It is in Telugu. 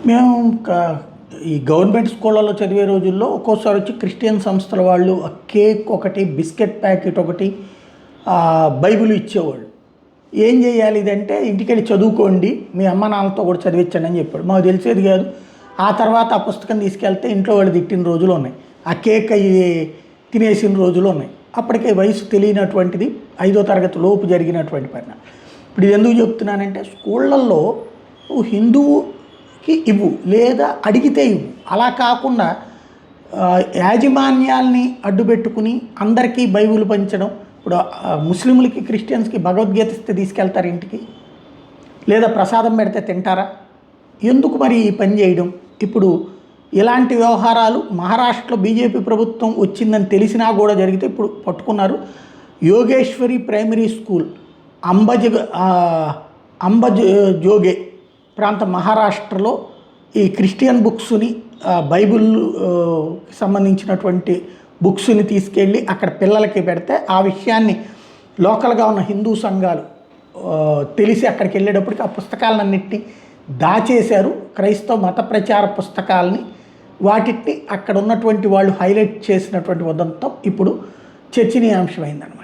మేము ఈ గవర్నమెంట్ స్కూళ్ళలో చదివే రోజుల్లో ఒక్కోసారి వచ్చి క్రిస్టియన్ సంస్థల వాళ్ళు కేక్ ఒకటి, బిస్కెట్ ప్యాకెట్ ఒకటి, బైబిల్ ఇచ్చేవాళ్ళు. ఏం చేయాలి ఇదంటే, ఇంటికెళ్ళి చదువుకోండి, మీ అమ్మ నాన్నలతో కూడా చదివించండి అని చెప్పాడు. మాకు తెలిసేది కాదు. ఆ తర్వాత ఆ పుస్తకం తీసుకెళ్తే ఇంట్లో వాళ్ళు తిట్టిన రోజులు ఉన్నాయి, ఆ కేక్ అవి తినేసిన రోజులు ఉన్నాయి. అప్పటికే వయసు తెలియనటువంటిది, 5వ తరగతి లోపు జరిగినటువంటి పరిణామం. ఇప్పుడు ఇది ఎందుకు చెప్తున్నానంటే, స్కూళ్ళల్లో హిందువుకి ఇవ్వు, లేదా అడిగితే ఇవ్వు. అలా కాకుండా యాజమాన్యాల్ని అడ్డుపెట్టుకుని అందరికీ బైబిల్ పంచడం. ఇప్పుడు ముస్లింలకి, క్రిస్టియన్స్కి భగవద్గీత ఇస్తే తీసుకెళ్తారు ఇంటికి, లేదా ప్రసాదం పెడితే తింటారా? ఎందుకు మరి ఈ పని చేయడం? ఇప్పుడు ఇలాంటి వ్యవహారాలు మహారాష్ట్రలో బీజేపీ ప్రభుత్వం వచ్చిందని తెలిసినా కూడా జరిగితే ఇప్పుడు పట్టుకున్నారు. యోగేశ్వరి ప్రైమరీ స్కూల్ అంబజోగే ప్రాంత మహారాష్ట్రలో ఈ క్రిస్టియన్ బుక్స్ని, బైబిల్ సంబంధించినటువంటి బుక్స్ని తీసుకెళ్ళి అక్కడ పిల్లలకి పెడితే ఆ విషయాన్ని లోకల్గా ఉన్న హిందూ సంఘాలు తెలిసి అక్కడికి వెళ్ళేటప్పటికి ఆ పుస్తకాలన్నింటినీ దాచేశారు. క్రైస్తవ మత ప్రచార పుస్తకాలని, వాటిని అక్కడ ఉన్నటువంటి వాళ్ళు హైలైట్ చేసినటువంటి ఉదంతం ఇప్పుడు చర్చనీయాంశమైందన్నమాట.